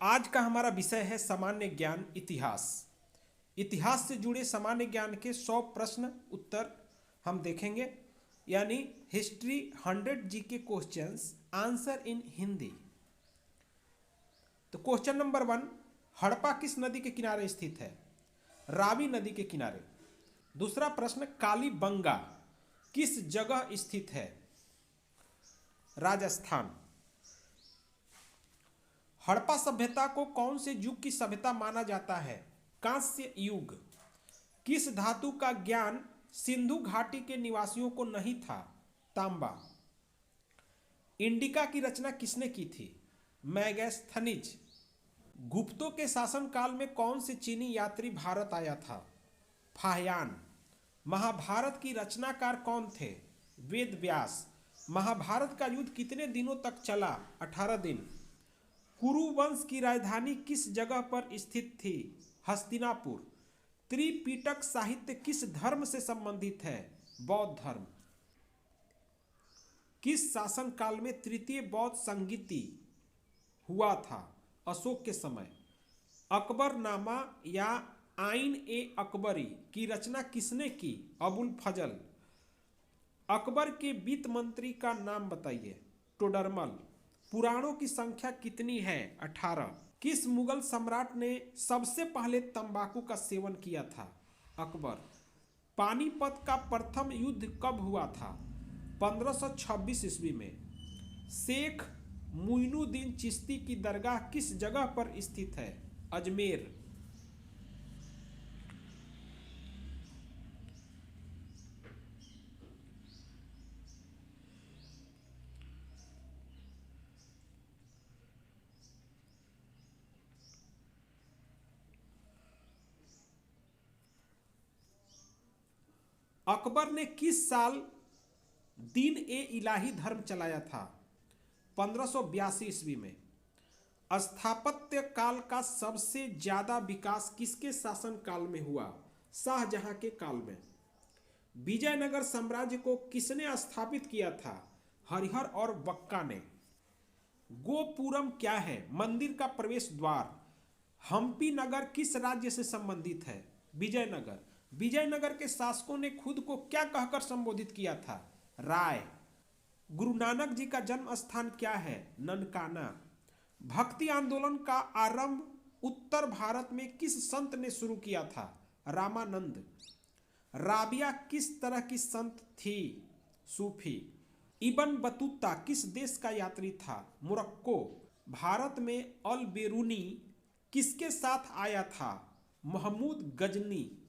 आज का हमारा विषय है सामान्य ज्ञान इतिहास। इतिहास से जुड़े सामान्य ज्ञान के 100 प्रश्न उत्तर हम देखेंगे, यानी history 100 GK questions answer in Hindi. तो क्वेश्चन नंबर 1, हड़प्पा किस नदी के किनारे स्थित है? रावी नदी के किनारे। दूसरा प्रश्न, कालीबंगा किस जगह स्थित है? राजस्थान। हड़प्पा सभ्यता को कौन से युग की सभ्यता माना जाता है? कांस्य युग। किस धातु का ज्ञान सिंधु घाटी के निवासियों को नहीं था? तांबा। इंडिका की रचना किसने की थी? मैगस्थनीज। गुप्तों के शासनकाल में कौन से चीनी यात्री भारत आया था? फाहयान। महाभारत की रचनाकार कौन थे? वेद व्यास। महाभारत का युद्ध कितने दिनों तक चला? 18 दिन। कुरु वंश की राजधानी किस जगह पर स्थित थी? हस्तिनापुर। त्रिपिटक साहित्य किस धर्म से संबंधित है? बौद्ध धर्म। किस शासन काल में तृतीय बौद्ध संगीति हुआ था? अशोक के समय। अकबरनामा या आइन ए अकबरी की रचना किसने की? अबुल फजल। अकबर के वित्त मंत्री का नाम बताइए? टोडरमल। पुराणों की संख्या कितनी है? 18। किस मुगल सम्राट ने सबसे पहले तंबाकू का सेवन किया था? अकबर। पानीपत का प्रथम युद्ध कब हुआ था? 1526 ईस्वी में। शेख मुइनुद्दीन चिश्ती की दरगाह किस जगह पर स्थित है? अजमेर। अकबर ने किस साल दीन ए इलाही धर्म चलाया था? 1582 ईस्वी में। स्थापत्य काल का सबसे ज्यादा विकास किसके शासन काल में हुआ? शाहजहां के काल में। विजयनगर साम्राज्य को किसने स्थापित किया था? हरिहर और बक्का ने। गोपुरम क्या है? मंदिर का प्रवेश द्वार। हम्पी नगर किस राज्य से संबंधित है? विजयनगर। विजयनगर के शासकों ने खुद को क्या कहकर संबोधित किया था? राय। गुरु नानक जी का जन्म स्थान क्या है? ननकाना। भक्ति आंदोलन का आरंभ उत्तर भारत में किस संत ने शुरू किया था? रामानंद। राबिया किस तरह की संत थी? सूफी। इबन बतूता किस देश का यात्री था? मोरक्को। भारत में अल बेरूनी किसके साथ आया था? महमूद गजनी।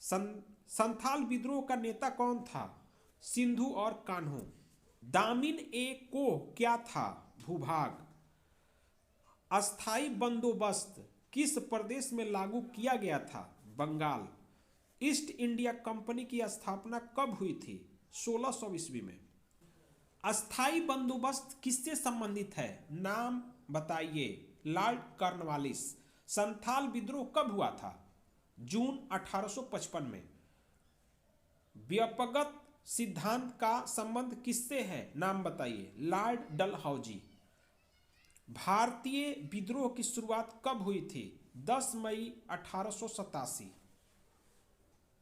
संथाल विद्रोह का नेता कौन था? सिंधु और कान्हो। दामिन ए कोह क्या था? भूभाग। अस्थाई बंदोबस्त किस प्रदेश में लागू किया गया था? बंगाल। ईस्ट इंडिया कंपनी की स्थापना कब हुई थी? 1600 ईस्वी में। अस्थाई बंदोबस्त किससे संबंधित है? नाम बताइए? Lord Cornwallis. संथाल विद्रोह कब हुआ था? जून 1855 में। व्यापकगत सिद्धांत का संबंध किससे है? नाम बताइए? लॉर्ड डलहौजी। भारतीय विद्रोह की शुरुआत कब हुई थी? 10 मई 1887।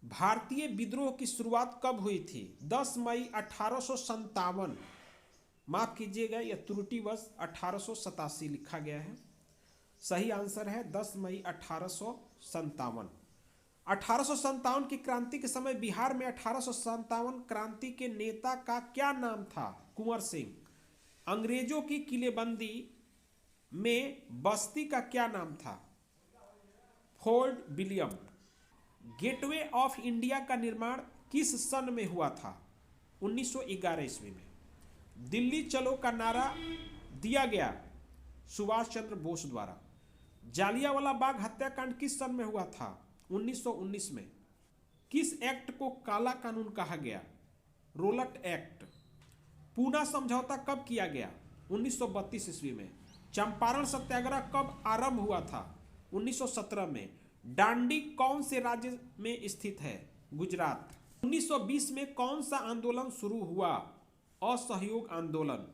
भारतीय विद्रोह की शुरुआत कब हुई थी? 10 मई 1857। माफ कीजिएगा, यह त्रुटिवश 1887 लिखा गया है। सही आंसर है 10 मई 1857। 1857 की क्रांति के समय बिहार में 1857 क्रांति के नेता का क्या नाम था? कुंवर सिंह। अंग्रेजों की किलेबंदी में बस्ती का क्या नाम था? Fort William. Gateway of India का निर्माण किस सन में हुआ था? 1911 ईस्वी में। दिल्ली चलो का नारा दिया गया सुभाष चंद्र बोस द्वारा। जालियांवाला बाग हत्याकांड किस सन में हुआ था? 1919 में। किस एक्ट को काला कानून कहा गया? Rowlatt act. पूना समझौता कब किया गया? 1932 ईस्वी में। चंपारण सत्याग्रह कब आरंभ हुआ था? 1917 में। डांडी कौन से राज्य में स्थित है? गुजरात। 1920 में कौन सा आंदोलन शुरू हुआ? असहयोग आंदोलन।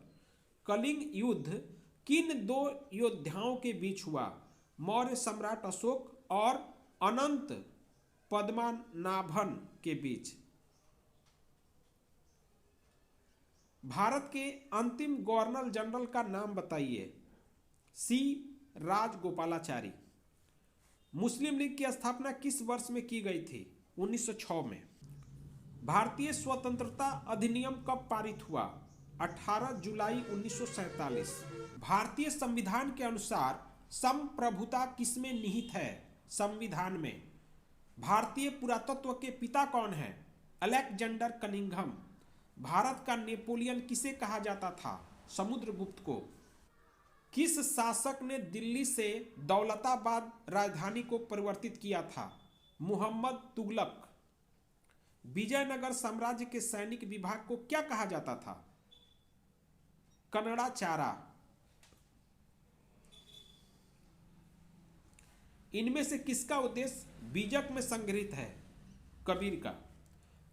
कलिंग युद्ध किन दो योद्धाओं के बीच हुआ? मौर्य सम्राट अशोक और अनंत पद्मनाभन के बीच। भारत के अंतिम गवर्नर जनरल का नाम बताइए। सी राजगोपालाचारी। मुस्लिम लीग की स्थापना किस वर्ष में की गई थी? 1906 में। भारतीय स्वतंत्रता अधिनियम कब पारित हुआ? 18 जुलाई 1947। भारतीय संविधान के अनुसार संप्रभुता किसमें निहित है? संविधान में। भारतीय पुरातत्व के पिता कौन है? Alexander Cunningham. भारत का नेपोलियन किसे कहा जाता था? समुद्रगुप्त को। किस शासक ने दिल्ली से दौलताबाद राजधानी को परिवर्तित किया था? मुहम्मद तुगलक। विजयनगर साम्राज्य के सैनिक विभाग को क्या कहा जाता था? कन्नड़ाचारा। इनमें से किसका उद्देश्य बीजक में संग्रहित है? कबीर का।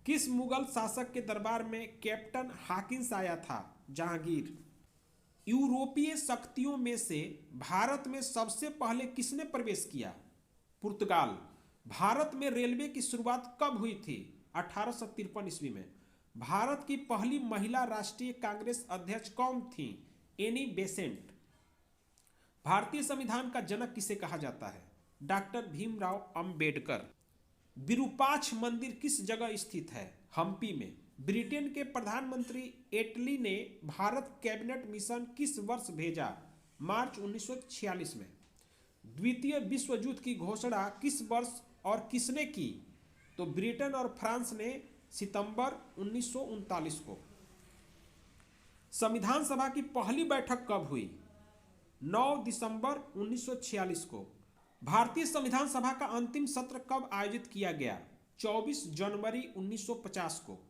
किस मुगल शासक के दरबार में कैप्टन हाकिंस आया था? जहांगीर। यूरोपीय शक्तियों में से भारत में सबसे पहले किसने प्रवेश किया? पुर्तगाल। भारत में रेलवे की शुरुआत कब हुई थी? 1853 ईस्वी में। भारत की पहली महिला राष्ट्रीय कांग्रेस अध्यक्ष कौन थी? Annie Besant. भारतीय संविधान का जनक किसे कहा जाता है? डॉक्टर भीमराव अंबेडकर। विरूपाक्ष मंदिर किस जगह स्थित है? हम्पी में। ब्रिटेन के प्रधानमंत्री एटली ने भारत कैबिनेट मिशन किस वर्ष भेजा? मार्च 1946 में। द्वितीय विश्व युद्ध की घोषणा किस वर्ष और किसने की? तो ब्रिटेन और फ्रांस ने सितंबर 1939 को। संविधान सभा की पहली बैठक कब हुई? 9 दिसंबर 1946 को। भारतीय संविधान सभा का अंतिम सत्र कब आयोजित किया गया? 24 जनवरी 1950 को।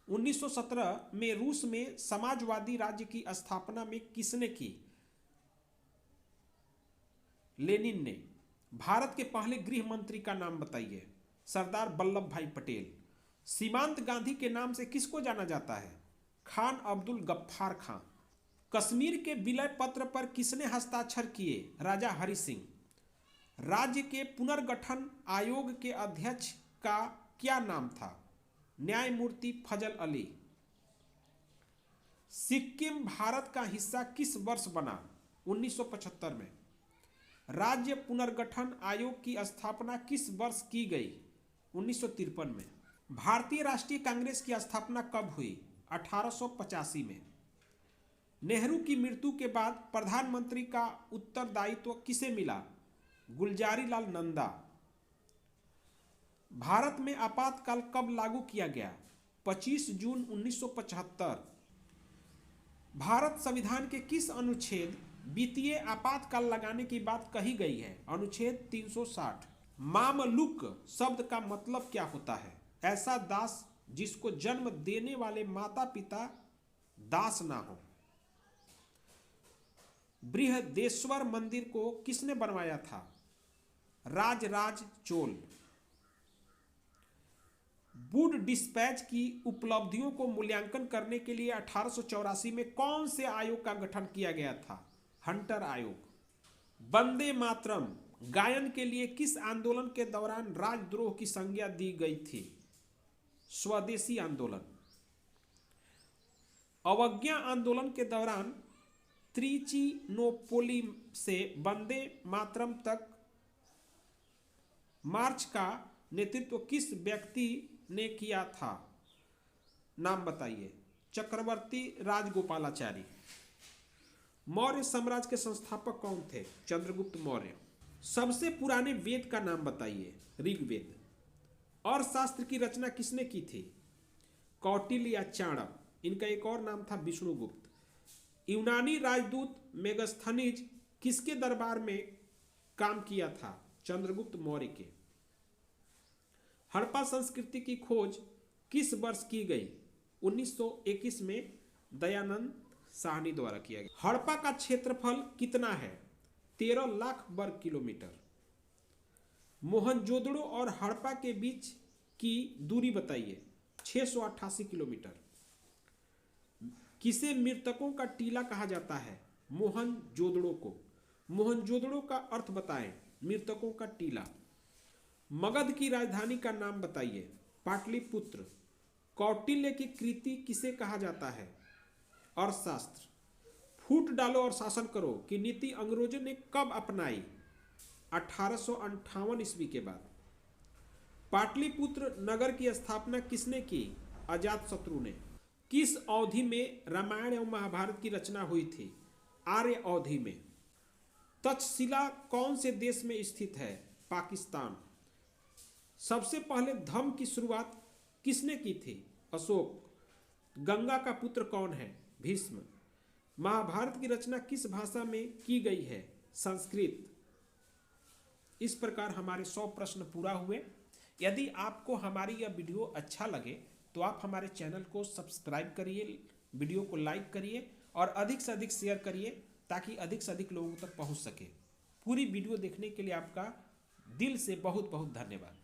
1917 में रूस में समाजवादी राज्य की स्थापना में किसने की? लेनिन ने। भारत के पहले गृह मंत्री का नाम बताइए। सरदार वल्लभ भाई पटेल। सीमांत गांधी के नाम से किसको जाना जाता है? खान अब्दुल गफ्फार खां। कश्मीर के विलय पत्र पर किसने हस्ताक्षर किए? राजा हरि सिंह। राज्य के पुनर्गठन आयोग के अध्यक्ष का क्या नाम था? न्यायमूर्ति फजल अली। सिक्किम भारत का हिस्सा किस वर्ष बना? 1975 में। राज्य पुनर्गठन आयोग की स्थापना किस वर्ष की गई? 1953 में। भारतीय राष्ट्रीय कांग्रेस की स्थापना कब हुई? 1885 में। नेहरू की मृत्यु के बाद प्रधानमंत्री का उत्तरदायित्व किसे मिला? गुलजारी लाल नंदा। भारत में आपातकाल कब लागू किया गया? 25 जून 1975। भारत संविधान के किस अनुच्छेद वित्तीय आपातकाल लगाने की बात कही गई है? अनुच्छेद 360। मामलुक शब्द का मतलब क्या होता है? ऐसा दास जिसको जन्म देने वाले माता पिता दास ना हो। बृहदेश्वर मंदिर को किसने बनवाया था? राजराज चोल। वुड डिस्पैच की उपलब्धियों को मूल्यांकन करने के लिए 1884 में कौन से आयोग का गठन किया गया था? हंटर आयोग। वंदे मातरम गायन के लिए किस आंदोलन के दौरान राजद्रोह की संज्ञा दी गई थी? स्वदेशी आंदोलन। अवज्ञा आंदोलन के दौरान त्रिचिनोपोली से वंदे मातरम तक मार्च का नेतृत्व किस व्यक्ति ने किया था? नाम बताइए। चक्रवर्ती राजगोपालाचारी। मौर्य साम्राज्य के संस्थापक कौन थे? चंद्रगुप्त मौर्य। सबसे पुराने वेद का नाम बताइए। ऋग्वेद। अर्थशास्त्र की रचना किसने की थी? कौटिल्य या चाणक्य। इनका एक और नाम था विष्णुगुप्त। यूनानी राजदूत मेगस्थनीज किसके दरबार में काम किया था? चंद्रगुप्त मौर्य के। हड़प्पा संस्कृति की खोज किस वर्ष की गई? 1921 में दयानंद साहनी द्वारा किया गया। हड़प्पा का क्षेत्रफल कितना है? 13 लाख वर्ग किलोमीटर। मोहनजोदड़ो और हड़प्पा के बीच की दूरी बताइए। 688 किलोमीटर। किसे मृतकों का टीला कहा जाता है? मोहनजोदड़ो को। मोहनजोदड़ो का अर्थ बताएं। मृतकों का टीला। मगध की राजधानी का नाम बताइए। पाटलिपुत्र। कौटिल्य की कृति किसे कहा जाता है? अर्थशास्त्र। फूट डालो और शासन करो की नीति अंग्रेजों ने कब अपनाई? 1858 ईस्वी के बाद। पाटलिपुत्र नगर की स्थापना किसने की? अजातशत्रु ने। किस अवधि में रामायण एवं महाभारत की रचना हुई थी? आर्य अवधि में। तक्षशिला कौन से देश में स्थित है? पाकिस्तान। सबसे पहले धम्म की शुरुआत किसने की थी? अशोक। गंगा का पुत्र कौन है? भीष्म। महाभारत की रचना किस भाषा में की गई है? संस्कृत। इस प्रकार हमारे 100 प्रश्न पूरा हुए। यदि आपको हमारी यह वीडियो अच्छा लगे तो आप हमारे चैनल को सब्सक्राइब करिए, वीडियो को लाइक करिए और अधिक से अधिक शेयर करिए ताकि अधिक से अधिक लोगों तक पहुंच सके। पूरी वीडियो देखने के लिए आपका दिल से बहुत बहुत धन्यवाद।